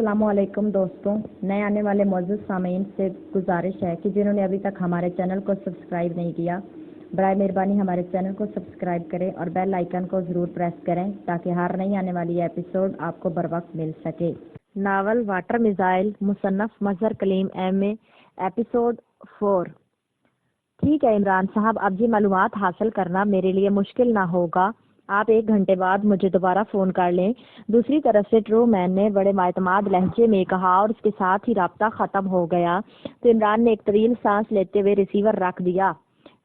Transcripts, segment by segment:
السلام علیکم دوستوں، نئے آنے والے معزز سامعین سے گزارش ہے کہ جنہوں نے ابھی تک ہمارے چینل کو سبسکرائب نہیں کیا، برائے مہربانی ہمارے چینل کو سبسکرائب کریں اور بیل آئیکن کو ضرور پریس کریں تاکہ ہر نئی آنے والی ایپیسوڈ آپ کو بر وقت مل سکے۔ ناول واٹر میزائل، مصنف مظہر کلیم ایم اے، ایپیسوڈ 4۔ ٹھیک ہے عمران صاحب، اب یہ معلومات حاصل کرنا میرے لیے مشکل نہ ہوگا۔ آپ 1 گھنٹے بعد مجھے دوبارہ فون کر لیں۔ دوسری طرف سے ٹرو مین نے بڑے بااعتماد لہجے میں کہا اور اس کے ساتھ ہی رابطہ ختم ہو گیا تو عمران نے ایک طویل سانس لیتے ہوئے ریسیور رکھ دیا۔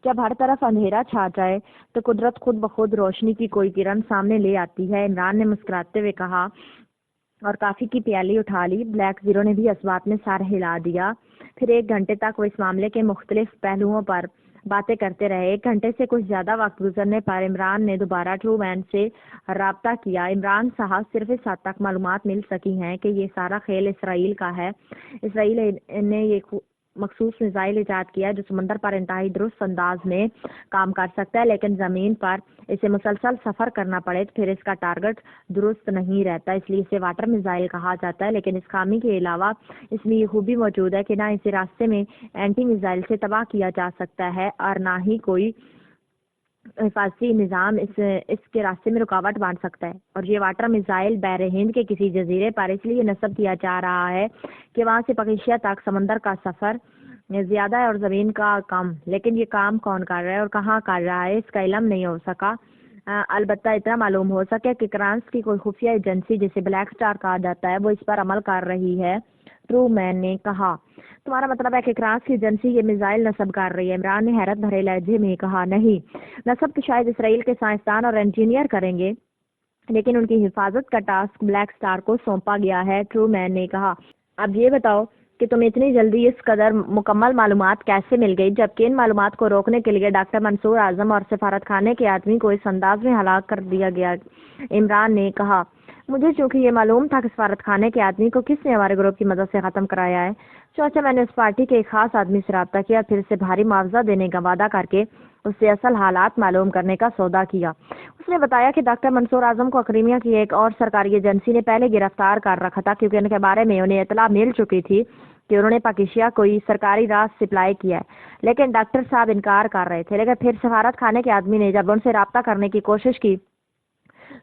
جب ہر طرف اندھیرا چھا جائے تو قدرت خود بخود روشنی کی کوئی کرن سامنے لے آتی ہے، عمران نے مسکراتے ہوئے کہا اور کافی کی پیالی اٹھا لی۔ بلیک زیرو نے بھی اس بات میں سر ہلا دیا۔ پھر 1 گھنٹے تک وہ اس معاملے کے مختلف پہلوؤں پر باتیں کرتے رہے۔ 1 گھنٹے سے کچھ زیادہ وقت گزرنے پر عمران نے دوبارہ ٹرو مین سے رابطہ کیا۔ عمران صاحب، صرف اس حد تک معلومات مل سکی ہیں کہ یہ سارا کھیل اسرائیل کا ہے۔ اسرائیل نے یہ مخصوص میزائل ایجاد کیا ہے جو سمندر پر انتہائی درست انداز میں کام کر سکتا ہے، لیکن زمین پر اسے مسلسل سفر کرنا پڑے تو پھر اس کا ٹارگٹ درست نہیں رہتا، اس لیے اسے واٹر میزائل کہا جاتا ہے۔ لیکن اس خامی کے علاوہ اس میں یہ خوبی موجود ہے کہ نہ اسے راستے میں اینٹی میزائل سے تباہ کیا جا سکتا ہے اور نہ ہی کوئی حفاظتی نظام اس کے راستے میں رکاوٹ بن سکتا ہے۔ اور یہ واٹر میزائل بحر ہند کے کسی جزیرے پر اس لیے نصب کیا جا رہا ہے کہ وہاں سے پاکستان تک سمندر کا سفر زیادہ ہے اور زمین کا کم، لیکن یہ کام کون کر رہا ہے اور کہاں کر رہا ہے اس کا علم نہیں ہو سکا۔ البتہ اتنا معلوم ہو سکے کہ کرانس کی کوئی خفیہ ایجنسی جسے بلیک سٹار کہا جاتا ہے وہ اس پر عمل کر رہی ہے، ٹرو مین نے کہا۔ تمہارا مطلب ہے کہ کرانس کی ایجنسی یہ میزائل نصب کر رہی ہے؟ عمران نے حیرت بھرے لہجے میں کہا۔ نہیں، نصب تو شاید اسرائیل کے سائنسدان اور انجینئر کریں گے، لیکن ان کی حفاظت کا ٹاسک بلیک سٹار کو سونپا گیا ہے، ٹرو مین نے کہا۔ اب یہ بتاؤ کہ تمہیں اتنی جلدی اس قدر مکمل معلومات کیسے مل گئی، جبکہ ان معلومات کو روکنے کے لیے ڈاکٹر منصور اعظم اور سفارت خانے کے آدمی کو اس انداز میں ہلاک کر دیا گیا، عمران نے کہا۔ مجھے چونکہ یہ معلوم تھا کہ سفارت خانے کے آدمی کو کس نے ہمارے گروپ کی مدد سے ختم کرایا ہے، چوچا میں نے اس پارٹی کے ایک خاص آدمی سے رابطہ کیا، پھر اسے بھاری معاوضہ دینے کا وعدہ کر کے اس سے اصل حالات معلوم کرنے کا سودا کیا۔ اس نے بتایا کہ ڈاکٹر منصور اعظم کو اکریمیہ کی ایک اور سرکاری ایجنسی نے پہلے گرفتار کر رکھا تھا، کیونکہ ان کے بارے میں انہیں اطلاع مل چکی تھی کہ انہوں نے پاکستان کوئی سرکاری راز سپلائی کیا ہے، لیکن ڈاکٹر صاحب انکار کر رہے تھے۔ لیکن پھر سفارت خانے کے آدمی نے جب ان سے رابطہ کرنے کی کوشش کی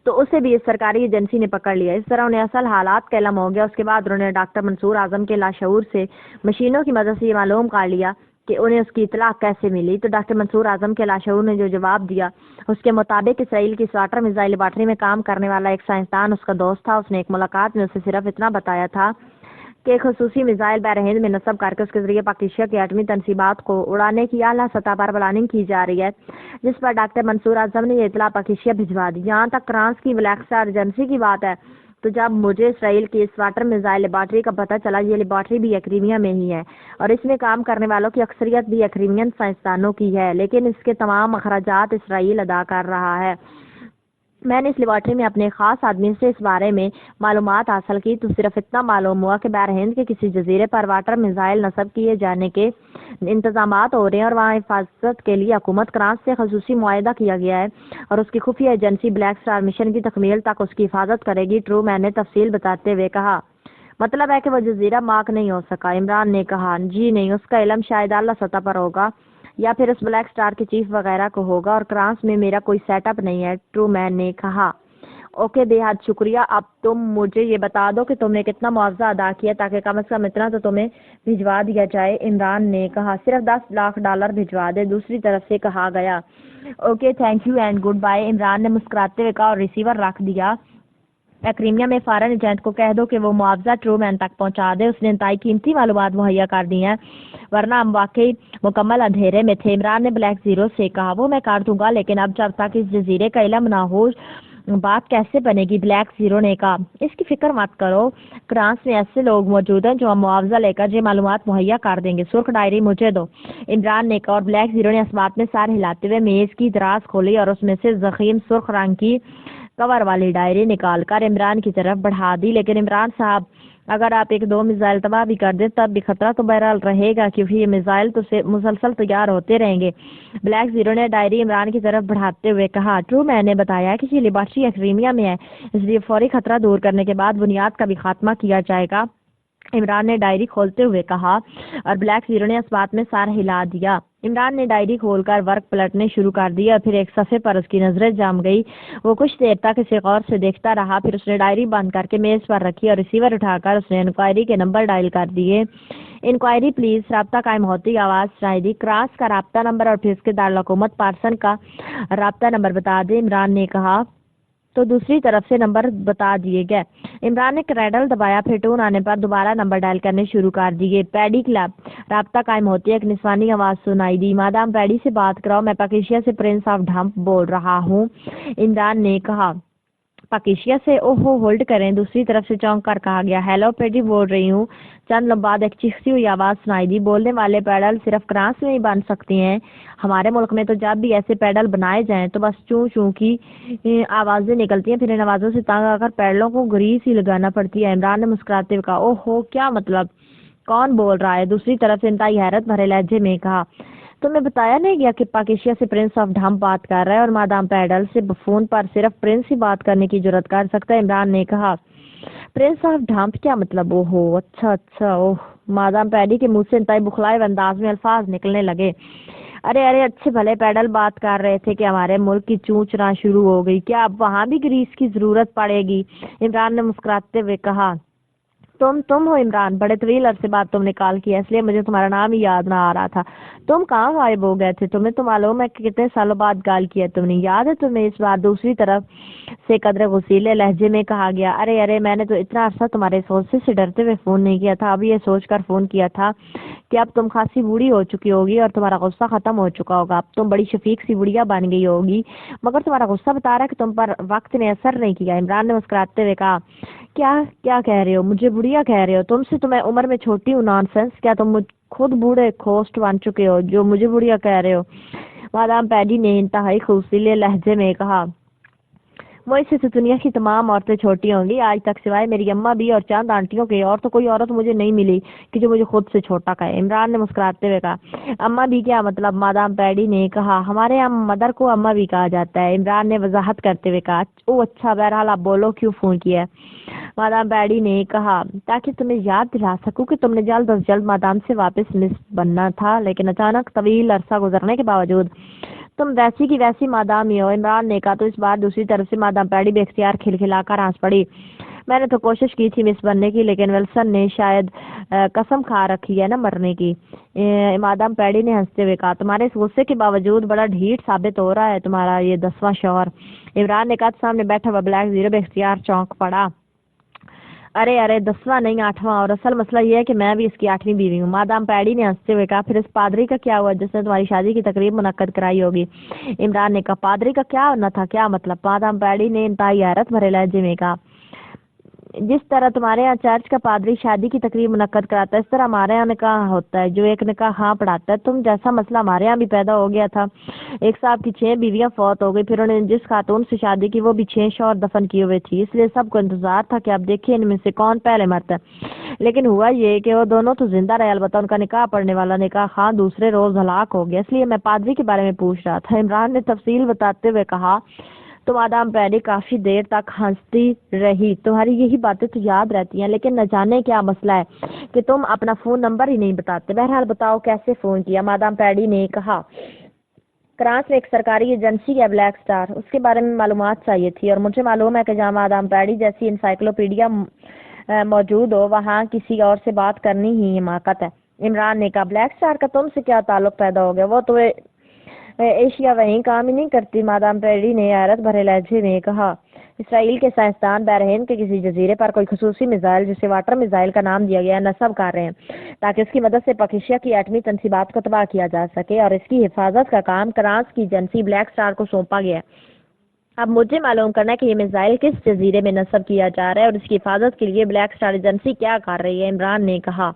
تو اسے بھی اس سرکاری ایجنسی نے پکڑ لیا۔ اس طرح انہیں اصل حالات کا علم ہو گیا۔ اس کے بعد انہوں نے ڈاکٹر منصور اعظم کے لاشعور سے مشینوں کی مدد سے یہ معلوم کر لیا کہ انہیں اس کی اطلاع کیسے ملی۔ تو ڈاکٹر منصور اعظم کے لاشعور نے جو جواب دیا اس کے مطابق اسرائیل کی واٹر میزائل لیبارٹری میں کام کرنے والا ایک سائنسدان اس کا دوست تھا۔ اس نے ایک ملاقات میں اسے صرف اتنا بتایا تھا کہ ایک خصوصی میزائل بحر ہند میں نصب کر کے اس کے ذریعے پاکستان کی ایٹمی تنصیبات کو اڑانے کی اعلیٰ سطح پر پلاننگ کی جا رہی ہے، جس پر ڈاکٹر منصور اعظم نے یہ اطلاع پاکستان بھجوا دی۔ جہاں تک فرانس کی بلیک سٹار ایجنسی کی بات ہے تو جب مجھے اسرائیل کی اس واٹر میزائل لیبارٹری کا پتہ چلا، یہ لیبارٹری بھی اکریمیا میں ہی ہے اور اس میں کام کرنے والوں کی اکثریت بھی اکریمین سائنسدانوں کی ہے، لیکن اس کے تمام اخراجات اسرائیل ادا کر رہا ہے۔ میں نے اس لیبارٹری میں اپنے خاص آدمی سے اس بارے میں معلومات حاصل کی تو صرف اتنا معلوم ہوا کہ بحر ہند کے کسی جزیرے پر واٹر میزائل نصب کیے جانے کے انتظامات ہو رہے ہیں اور وہاں حفاظت کے لیے حکومت کرانس سے خصوصی معاہدہ کیا گیا ہے اور اس کی خفیہ ایجنسی بلیک سٹار مشن کی تکمیل تک اس کی حفاظت کرے گی، ٹرو مین نے تفصیل بتاتے ہوئے کہا۔ مطلب ہے کہ وہ جزیرہ مارک نہیں ہو سکا، عمران نے کہا۔ جی نہیں، اس کا علم شاید اعلیٰ سطح پر ہوگا یا پھر اس بلیک سٹار کے چیف وغیرہ کو ہوگا، اور کرانس میں میرا کوئی سیٹ اپ نہیں ہے، ٹرو مین نے کہا۔ اوکے، بے حد شکریہ۔ اب تم مجھے یہ بتا دو کہ تم نے کتنا معاوضہ ادا کیا تاکہ کم از کم اتنا تو تمہیں بھجوا دیا جائے، عمران نے کہا۔ صرف $10 لاکھ بھجوا دے، دوسری طرف سے کہا گیا۔ Okay, thank you and good bye, Imran نے مسکراتے ہوئے کہا اور ریسیور رکھ دیا۔ اکریمیا میں فارن ایجنٹ کو کہہ دو کہ وہ معاوضہ ٹرو مین تک پہنچا دے، اس نے انتہائی قیمتی معلومات مہیا کر دی ہیں ورنہ ہم واقعی مکمل اندھیرے میں تھے، عمران نے بلیک زیرو سے کہا۔ وہ میں کر دوں گا، لیکن اب جب تک اس جزیرے کا علم نہ ہو بات کیسے بنے گی، بلیک زیرو نے کہا۔ اس کی فکر مت کرو، کرانس میں ایسے لوگ موجود ہیں جو ہم معاوضہ لے کر یہ معلومات مہیا کر دیں گے۔ سرخ ڈائری مجھے دو، عمران نے کہا، اور بلیک زیرو نے اس بات میں سر ہلاتے ہوئے میز کی دراز کھولی اور اس میں سے ضخیم سرخ رنگ کی کور والی ڈائری نکال کر عمران کی طرف بڑھا دی۔ لیکن عمران صاحب، اگر آپ ایک دو میزائل تباہ بھی کر دیں تب بھی خطرہ تو بہرحال رہے گا، کیونکہ یہ میزائل تو مسلسل تیار ہوتے رہیں گے۔ بلیک زیرو نے ڈائری عمران کی طرف بڑھاتے ہوئے کہا، ٹرو مین نے بتایا کہ یہ لیبارٹری ایکریمیا میں ہے، اس لیے فوری خطرہ دور کرنے کے بعد بنیاد کا بھی خاتمہ کیا جائے گا، عمران نے ڈائری کھولتے ہوئے کہا، اور بلیک زیرو نے اس بات میں سار ہلا دیا۔ عمران نے ڈائری کھول کر ورق پلٹنے شروع کر دیے اور پھر ایک صفحے پر اس کی نظریں جم گئی۔ وہ کچھ دیر تک اسے غور سے دیکھتا رہا، پھر اس نے ڈائری بند کر کے میز پر رکھی اور ریسیور اٹھا کر اس نے انکوائری کے نمبر ڈائل کر دیے۔ انکوائری پلیز، رابطہ قائم ہوتی آواز سنائی دی۔ کراس کا رابطہ نمبر اور پھر اس کے دارالحکومت پارسن کا رابطہ نمبر بتا دیں، عمران نے کہا۔ تو دوسری طرف سے نمبر بتا دیے گئے۔ عمران نے کریڈل دبایا، پھر ٹون آنے پر دوبارہ نمبر ڈائل کرنے شروع کر دیے۔ پیڈی کلب، رابطہ قائم ہوتی ہے، ایک نسوانی آواز سنائی دی، مادام پیڈی سے بات کراؤ، میں پاکیشیا سے پرنس آف ڈھمپ بول رہا ہوں، عمران نے کہا۔ پاکیشیا سے؟ اوہو، ہولڈ کریں، دوسری طرف سے چونک کر کہا گیا، ہیلو پیڈی بول رہی ہوں۔ چند لمحہ بعد ایک چیختی ہوئی آواز سنائی دی، بولنے والے پیڈل صرف کرانس میں ہی بن سکتی ہیں، ہمارے ملک میں تو جب بھی ایسے پیڈل بنائے جائیں تو بس چوں چوں کی آوازیں نکلتی ہیں، پھر ان آوازوں سے تنگ آ کر پیڈلوں کو گریس ہی لگانا پڑتی ہے۔ عمران نے مسکراتے ہوئے کہا، اوہو، کیا مطلب؟ کون بول رہا ہے؟ دوسری طرف سے انتہائی حیرت بھرے لہجے میں کہا، تمہیں بتایا نہیں گیا کہ پاکیشیا سے پرنس آف ڈھمپ بات کر رہا ہے اور مادام پیڈل سے فون پر صرف پرنس ہی بات کرنے کی جرات کر سکتا ہے، عمران نے کہا۔ پرنس آف ڈھمپ کیا مطلب؟ اوہو، اچھا، اوہ، مادام پیڈی کے منہ سے انتہائی بخلائے ہوئے انداز میں الفاظ نکلنے لگے۔ ارے اچھے بھلے پیڈل بات کر رہے تھے کہ ہمارے ملک کی چونچنا شروع ہو گئی، کیا اب وہاں بھی گریس کی ضرورت پڑے گی؟ عمران نے مسکراتے ہوئے کہا۔ تم ہو عمران، بڑے طویل عرصے بعد تم نے کال کیا، اس لیے مجھے تمہارا نام ہی یاد نہ آ رہا تھا۔ تم کہاں غائب ہو گئے تھے؟ تمہیں تو معلوم ہے کہ کتنے سالوں بعد کال کیا تم نے، یاد ہے تمہیں؟ اس بار دوسری طرف سے قدرے غصیلے لہجے میں کہا گیا، ارے میں نے تو اتنا عرصہ تمہارے سوچنے سے ڈرتے ہوئے فون نہیں کیا تھا، اب یہ سوچ کر فون کیا تھا کہ اب تم خاصی بوڑھی ہو چکی ہوگی اور تمہارا غصہ ختم ہو چکا ہوگا، اب تم بڑی شفیق سی بڑھیا بن گئی ہوگی، مگر تمہارا غصہ بتا رہا ہے کہ تم پر وقت نے اثر نہیں کیا۔ عمران نے مسکراتے ہوئے کہا، کیا کہہ رہے ہو؟ مجھے بڑھیا کہہ رہے ہو؟ تم سے تو میں عمر میں چھوٹی ہوں، نان سینس، کیا تم خود بوڑھے کھوسٹ بن چکے ہو جو مجھے بڑھیا کہہ رہے ہو؟ مادام پیڈی نے انتہائی خوشیلے لہجے میں کہا، مجھ سے دنیا کی تمام عورتیں چھوٹی ہوں گی، آج تک سوائے میری اماں بھی اور چند آنٹیوں کے اور تو کوئی عورت مجھے نہیں ملی کہ جو مجھے خود سے چھوٹا کہے۔ عمران نے مسکراتے ہوئے کہا، اماں بھی کیا مطلب؟ مادام پیڈی نے کہا، ہمارے یہاں مدر کو اماں بھی کہا جاتا ہے۔ عمران نے وضاحت کرتے ہوئے کہا، او اچھا، بہرحال آپ بولو، کیوں فون کیا ہے؟ مادام پیڈی نے کہا، تاکہ تمہیں یاد دلا سکوں کہ تم نے جلد از جلد مادام سے واپس مس بننا تھا، لیکن اچانک طویل عرصہ گزرنے کے باوجود تم ویسی کی ویسی مادام ہی ہو۔ عمران نے کہا، تو اس بار دوسری طرف سے مادام پیڈی بے اختیار کھلکھلا کر ہنس پڑی، میں نے تو کوشش کی تھی مس بننے کی، لیکن ولسن نے شاید قسم کھا رکھی ہے نا مرنے کی۔ مادام پیڈی نے ہنستے ہوئے کہا، تمہارے اس غصے کے باوجود بڑا ڈھیٹ ثابت ہو رہا ہے تمہارا یہ 10واں شوہر۔ عمران نے کہا، سامنے بیٹھا ہوا بلیک زیرو بے اختیار چونک پڑا، ارے 10واں نہیں 8واں، اور اصل مسئلہ یہ ہے کہ میں بھی اس کی 8ویں بیوی ہوں۔ مادام پیڈی نے ہنستے ہوئے کہا، پھر اس پادری کا کیا ہوا جس نے تمہاری شادی کی تقریب منعقد کرائی ہوگی؟ عمران نے کہا، پادری کا کیا ہونا تھا؟ کیا مطلب؟ مادام پیڈی نے انتہائی حیرت بھرے لہجے میں کہا، جس طرح تمہارے یہاں چرچ کا پادری شادی کی تقریب منعقد کراتا ہے، اس طرح ہمارے یہاں نکاح ہوتا ہے جو ایک نکاح خواں پڑھاتا ہے۔ تم جیسا مسئلہ ہمارے یہاں بھی پیدا ہو گیا تھا، ایک صاحب کی 6 بیویاں فوت ہو گئی، پھر انہوں نے جس خاتون سے شادی کی وہ بھی 6 شوہر دفن کیے ہوئے تھی، اس لیے سب کو انتظار تھا کہ اب دیکھیں ان میں سے کون پہلے مرتا ہے، لیکن ہوا یہ کہ وہ دونوں تو زندہ رہے، البتہ ان کا نکاح پڑھنے والا نکاح خواں دوسرے روز ہلاک ہو گیا، اس لیے میں پادری کے بارے میں پوچھ رہا تھا۔ عمران نے تفصیل بتاتے ہوئے کہا، تو مادام پیڈی کافی دیر تک ہنستی رہی، تمہاری یہی باتیں تو یاد رہتی ہیں، لیکن نہ جانے کیا مسئلہ ہے کہ تم اپنا فون نمبر ہی نہیں بتاتے، بہرحال بتاؤ کیسے فون کیا؟ مادام پیڈی نے کہا، کرانس میں ایک سرکاری ایجنسی ہے بلیک سٹار، اس کے بارے میں معلومات چاہیے تھی، اور مجھے معلوم ہے کہ جہاں مادام پیڈی جیسی انسائکلوپیڈیا موجود ہو وہاں کسی اور سے بات کرنی ہی حماقت ہے۔ عمران نے کہا، بلیک سٹار کا تم سے کیا تعلق پیدا ہو گیا؟ وہ تو ایشیا وہیں کام ہی نہیں کرتی، مادام پیڈی نے حیرت بھرے لہجے میں کہا۔ اسرائیل کے سائنسدان بحر ہند کے کسی جزیرے پر کوئی خصوصی میزائل جسے واٹر میزائل کا نام دیا گیا ہے نصب کر رہے ہیں تاکہ اس کی مدد سے پاکیشیا کی ایٹمی تنصیبات کو تباہ کیا جا سکے، اور اس کی حفاظت کا کام کرانس کی ایجنسی بلیک سٹار کو سونپا گیا ہے۔ اب مجھے معلوم کرنا ہے کہ یہ میزائل کس جزیرے میں نصب کیا جا رہا ہے اور اس کی حفاظت کے لیے بلیک سٹار ایجنسی کیا کر رہی ہے؟ عمران نے کہا،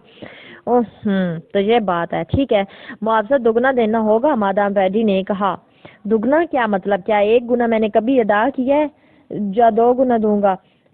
تو یہ بات ہے، ٹھیک ہے، معاوضہ دگنا دینا ہوگا، مادام پیڈی نے کہا۔ دگنا کیا مطلب؟ کیا 1 گنا میں نے کبھی ادا کیا ہے یا 2 گنا دوں گا؟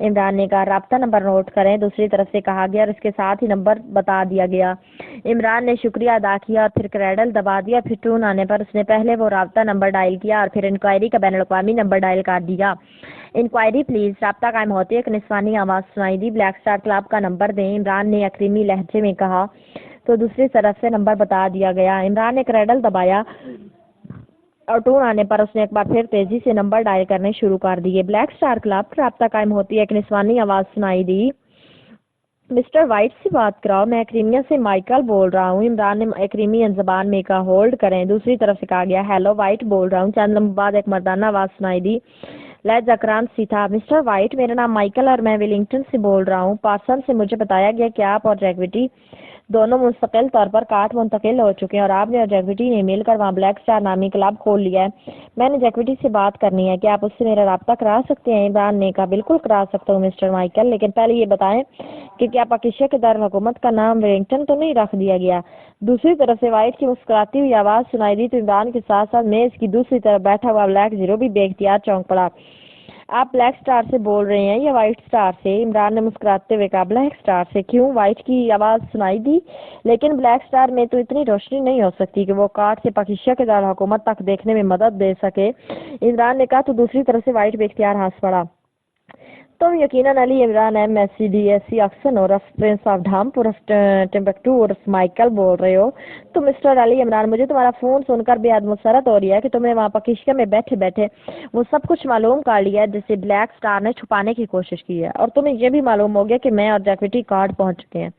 عمران نے کہا رابطہ نمبر نوٹ کریں، دوسری طرف سے کہا گیا اور اس کے ساتھ ہی نمبر بتا دیا گیا۔ عمران نے شکریہ ادا کیا اور پھر کریڈل دبا دیا۔ پھر ٹون آنے پر اس نے پہلے وہ رابطہ نمبر ڈائل کیا اور پھر انکوائری کا بین الاقوامی نمبر ڈائل کر دیا۔ انکوائری پلیز، رابطہ قائم ہوتے ایک نسوانی آواز سنائی دی۔ بلیک اسٹار کلب کا نمبر دیں، عمران نے اکریمی لہجے میں کہا تو دوسری طرف سے نمبر بتا دیا گیا۔ عمران نے کریڈل دبایا اور ٹون آنے پر اس نے ایک بار پھر تیزی سے نمبر ڈائل کرنے شروع کر دیے۔ بلیک اسٹار کلب رابطہ قائم ہوتی ایک نسوانی آواز سنائی دی۔ مسٹر وائٹ سے بات کراؤ، میں ایکریمیا سے مائیکل بول رہا ہوں۔ عمران نے ایکریمین زبان میں کہا ہولڈ کریں، دوسری طرف سے کہا گیا ہیلو وائٹ بول رہا ہوں۔ چند لمحے بعد ایک مردانہ آواز سنائی دی، لہجہ کرانت سی تھا۔ مسٹر وائٹ، میرا نام مائیکل اور میں ویلنگٹن سے بول رہا ہوں۔ پارسن سے مجھے بتایا گیا کہ آپ اور جیکوٹی دونوں مستقل طور پر کاٹ منتقل ہو چکے ہیں اور آپ نے اور جیکوٹی نے مل کر وہاں بلیک اسٹار نامی کلب کھول لیا ہے۔ میں نے جیکوٹی سے بات کرنی ہے، کیا آپ اس سے میرا رابطہ کرا سکتے ہیں؟ عمران نے کہا بالکل کرا سکتا ہوں مسٹر مائیکل، لیکن پہلے یہ بتائیں کہ کیا پاکستان کے دارالحکومت کا نام ویلنگٹن تو نہیں رکھ دیا گیا؟ دوسری طرف سے وائٹ کی مسکراتی ہوئی آواز سنائی دی تو عمران کے ساتھ ساتھ میز کی دوسری طرف بیٹھا ہوا بلیک زیرو بھی بے اختیار چونک پڑا۔ آپ بلیک اسٹار سے بول رہے ہیں یا وائٹ اسٹار سے؟ عمران نے مسکراتے ہوئے کہا بلیک اسٹار سے۔ کیوں؟ وائٹ کی آواز سنائی دی، لیکن بلیک اسٹار میں تو اتنی روشنی نہیں ہو سکتی کہ وہ کاٹ سے پاکستان کے دارالحکومت تک دیکھنے میں مدد دے سکے۔ عمران نے کہا تو دوسری طرف سے وائٹ بے اختیار ہنس پڑا۔ تم یقیناً Ali Imran M S C D S C Oxon اور پرنس آف ڈھامپور ٹمبکٹو اور مائیکل بول رہے ہو۔ تو مسٹر علی عمران، مجھے تمہارا فون سن کر بے حد مسرت ہو رہی ہے کہ تم نے وہاں پاکستان میں بیٹھے بیٹھے وہ سب کچھ معلوم کر لیا ہے جسے بلیک اسٹار نے چھپانے کی کوشش کی ہے، اور تمہیں یہ بھی معلوم ہو گیا کہ میں اور جیکوٹی کارڈ پہنچ چکے ہیں۔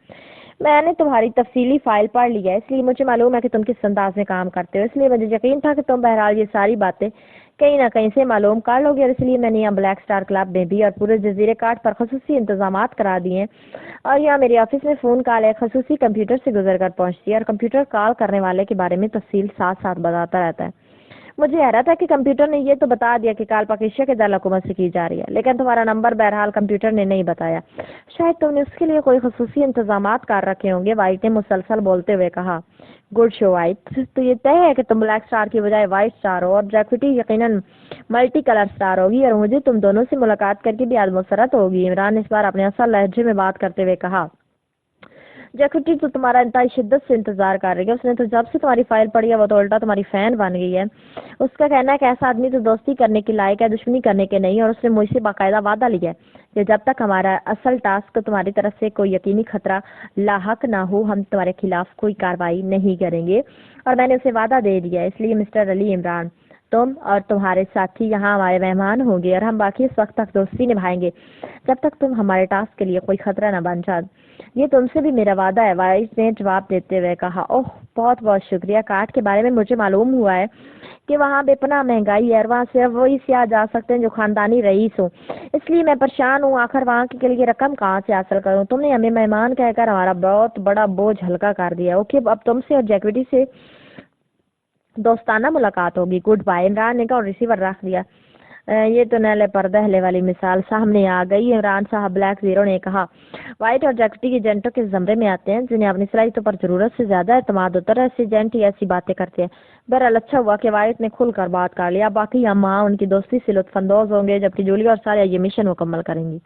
میں نے تمہاری تفصیلی فائل پڑھ لی ہے، اس لیے مجھے معلوم ہے کہ تم کس انداز میں کام کرتے ہو، اس لیے مجھے یقین تھا کہ تم بہرحال یہ ساری باتیں کہیں نہ کہیں سے معلوم کر لو گے، اور اس لیے میں نے یہاں بلیک اسٹار کلب میں بھی اور پورے جزیرے کاٹ پر خصوصی انتظامات کرا دیے ہیں، اور یہاں میرے آفس میں فون کال ایک خصوصی کمپیوٹر سے گزر کر پہنچتی ہے اور کمپیوٹر کال کرنے والے کے بارے میں تفصیل ساتھ ساتھ بتاتا رہتا ہے۔ مجھے حیرت ہے کہ کمپیوٹر نے یہ تو بتا دیا کہ کال پاکستان کے دارالحکومت سے کی جا رہی ہے، لیکن تمہارا نمبر بہرحال کمپیوٹر نے نہیں بتایا۔ شاید تم نے اس کے لیے کوئی خصوصی انتظامات کر رکھے ہوں گے، وائٹ نے مسلسل بولتے ہوئے کہا۔ گڈ شو وائٹ، تو یہ طے ہے کہ تم بلیک اسٹار کی بجائے وائٹ اسٹار ہو اور جیکوٹی یقیناً ملٹی کلر اسٹار ہوگی، اور مجھے تم دونوں سے ملاقات کر کے بھی آج مسرت ہوگی۔ عمران نے اس بار اپنے اصل لہجے میں بات کرتے ہوئے کہا۔ جیکوٹی تو تمہارا انتہائی شدت سے انتظار کر رہی ہے، اس نے تو جب سے تمہاری فائل پڑھی ہے وہ تو الٹا تمہاری فین بن گئی ہے۔ اس کا کہنا ہے کہ ایسا آدمی تو دوستی کرنے کے لائق ہے، دشمنی کرنے کے نہیں، اور اس نے مجھ سے باقاعدہ وعدہ لیا ہے کہ جب تک ہمارا اصل ٹاسک تمہاری طرف سے کوئی یقینی خطرہ لاحق نہ ہو ہم تمہارے خلاف کوئی کارروائی نہیں کریں گے، اور میں نے اسے وعدہ دے دیا ہے۔ اس لیے مسٹر علی عمران، تم اور تمہارے ساتھی یہاں ہمارے مہمان ہوں گے اور ہم باقی اس وقت تک دوستی نبھائیں گے جب تک تم ہمارے ٹاسک کے لیے کوئی خطرہ نہ بن جاؤ۔ یہ تم سے بھی میرا وعدہ ہے، وائس نے جواب دیتے ہوئے کہا۔ اوہ، بہت بہت شکریہ۔ کاٹ کے بارے میں مجھے معلوم ہوا ہے کہ وہاں بے پناہ مہنگائی ہے اور وہاں صرف وہی سیاح جا سکتے ہیں جو خاندانی رئیس ہوں، اس لیے میں پریشان ہوں آخر وہاں کے لیے رقم کہاں سے حاصل کروں۔ تم نے ہمیں مہمان کہہ کر ہمارا بہت بڑا بوجھ ہلکا کر دیا۔ اوکے، اب تم سے اور جیکوٹی سے دوستانہ ملاقات ہوگی۔ Good bye. عمران نے کہا اور ریسیور رکھ دیا۔ یہ تو نیلے پر دہلے والی مثال سامنے آ گئی۔ عمران صاحب، بلیک زیرو نے کہا، وائٹ اور جیکوٹی کے ایجنٹوں کے زمرے میں آتے ہیں جنہیں اپنی صلاحیتوں پر ضرورت سے زیادہ اعتماد ہوتا ہے، ایسے ایجنٹ ہی ایسی باتیں کرتے ہیں۔ بہرحال اچھا ہوا کہ وائٹ نے کھل کر بات کر لیا، باقی ہم وہاں ان کی دوستی سے لطف اندوز ہوں گے جبکہ جولیا اور سالیہ یہ مشن مکمل کریں گی۔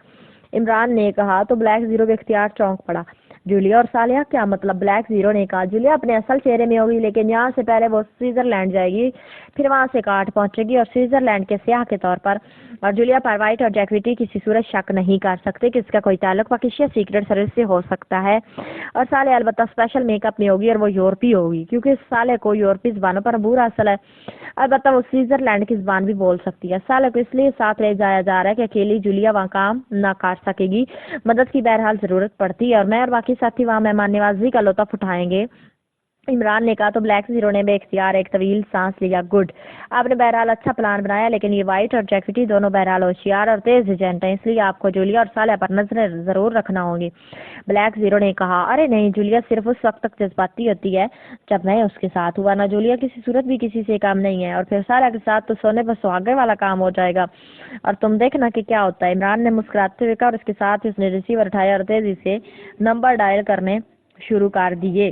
عمران نے کہا تو بلیک زیرو کے اختیار چونک پڑا۔ جولیا اور سالیہ؟ کیا مطلب؟ بلیک زیرو نے کہا، جولیا اپنے اصل چہرے میں ہوگی لیکن یہاں سے پہلے وہ سوئٹزرلینڈ جائے گی، پھر وہاں سے کاٹ پہنچے گی اور سوئٹزرلینڈ کے سیاح کے طور پر، اور جولیا پر وائٹ اور جیکوٹی کسی صورت شک نہیں کر سکتے کہ اس کا کوئی تعلق پاکستان سیکرٹ سروس سے ہو سکتا ہے، اور سالیہ البتہ اسپیشل میک اپ میں ہوگی اور وہ یورپی ہوگی کیونکہ سالیہ کو یورپی زبانوں پر عبور حاصل ہے، البتہ وہ سوئٹزرلینڈ کی زبان بھی بول سکتی ہے۔ سالیہ کو اس لیے ساتھ لے جایا جا رہا ہے کہ اکیلی جولیا وہاں کام نہ کر سکے گی، مدد کی بہرحال ضرورت پڑتی ہے، اور میں اور باقی ساتھی وہاں مہمان نوازی کا لطف اٹھائیں گے۔ عمران نے کہا تو بلیک زیرو نے بے اختیار ایک طویل سانس لیا۔ گڈ، آپ نے بہرحال اچھا پلان بنایا، لیکن یہ وائٹ اور جیکوٹی دونوں بہرحال ہوشیار اور تیز ایجنٹ ہیں، اس لیے آپ کو جولیا اور سالیہ پر نظریں ضرور رکھنا ہوگی۔ بلیک زیرو نے کہا، ارے نہیں، جولیا صرف اس وقت تک جذباتی ہوتی ہے جب میں اس کے ساتھ ہوا، نہ جولیا کسی صورت بھی کسی سے کم نہیں ہے، اور پھر سالیہ کے ساتھ تو سونے پر سہاگے والا کام ہو جائے گا، اور تم دیکھنا کہ کیا ہوتا ہے۔ عمران نے مسکراتے ہوئے کہا اور اس کے ساتھ اس نے ریسیور اٹھایا اور تیزی سے نمبر ڈائل کرنے شروع کر دیے۔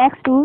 X2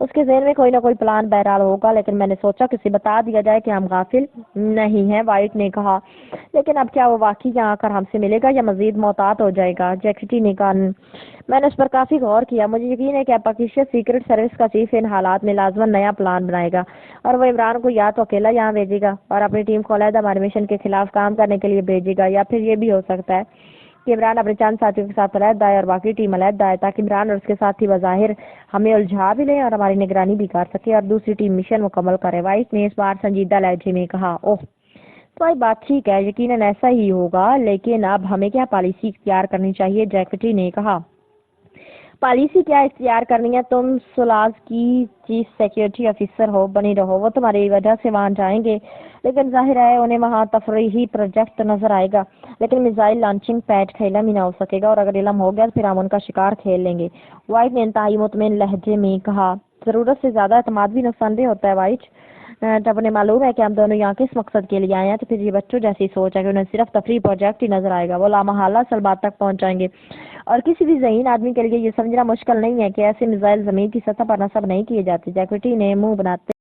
اس کے ذہن میں کوئی نہ کوئی پلان بہرحال ہوگا، لیکن میں نے سوچا کسی بتا دیا جائے کہ ہم غافل نہیں ہیں، وائٹ نے کہا۔ لیکن اب کیا وہ واقعی یہاں آ کر ہم سے ملے گا یا مزید محتاط ہو جائے گا؟ جیکٹی نے کہا۔ میں نے اس پر کافی غور کیا، مجھے یقین ہے کہ پاکستان سیکرٹ سروس کا چیف ان حالات میں لازماً نیا پلان بنائے گا، اور وہ عمران کو یا تو اکیلا یہاں بھیجے گا اور اپنی ٹیم کو علیحدہ ہمارے مشن کے خلاف کام کرنے کے لیے بھیجے گا، یا پھر یہ بھی ہو سکتا ہے کہ عمران اپنے چند ساتھیوں کے ساتھ علیحدہ ہے اور باقی ٹیم علیحدہ ہے، تاکہ عمران اور اس کے ساتھی بظاہر ہمیں الجھا بھی لیں اور ہماری نگرانی بھی کر سکے اور دوسری ٹیم مشن مکمل کرے۔ وائس نے اس بار سنجیدہ لہجے میں کہا۔ اوہ، تمہاری بات ٹھیک ہے، یقیناً ایسا ہی ہوگا، لیکن اب ہمیں کیا پالیسی اختیار کرنی چاہیے؟ جیکٹی نے کہا۔ پالیسی کیا اختیار کرنی ہے؟ تم سولاز کی چیف سیکیورٹی آفیسر ہو، بنی رہو، وہ تمہاری وجہ سے وہاں جائیں گے، لیکن ظاہر ہے انہیں وہاں تفریحی پروجیکٹ نظر آئے گا، لیکن میزائل لانچنگ پیڈ کا علم ہی نہ ہو سکے گا، اور اگر علم ہو گیا تو پھر ہم ان کا شکار کھیل لیں گے۔ وائٹ نے انتہائی مطمئن لہجے میں کہا۔ ضرورت سے زیادہ اعتماد بھی نقصان دہ ہوتا ہے وائٹ، جب انہیں معلوم ہے کہ ہم دونوں یہاں کس مقصد کے لیے آئے ہیں تو پھر یہ بچوں جیسی سوچ ہے کہ انہیں صرف تفریح پروجیکٹ ہی نظر آئے گا، وہ لامحالہ سلبات تک پہنچ جائیں گے، اور کسی بھی ذہین آدمی کے لیے یہ سمجھنا مشکل نہیں ہے کہ ایسے میزائل زمین کی سطح پر نصب نہیں کیے جاتے۔ جیکٹی نے منہ بناتے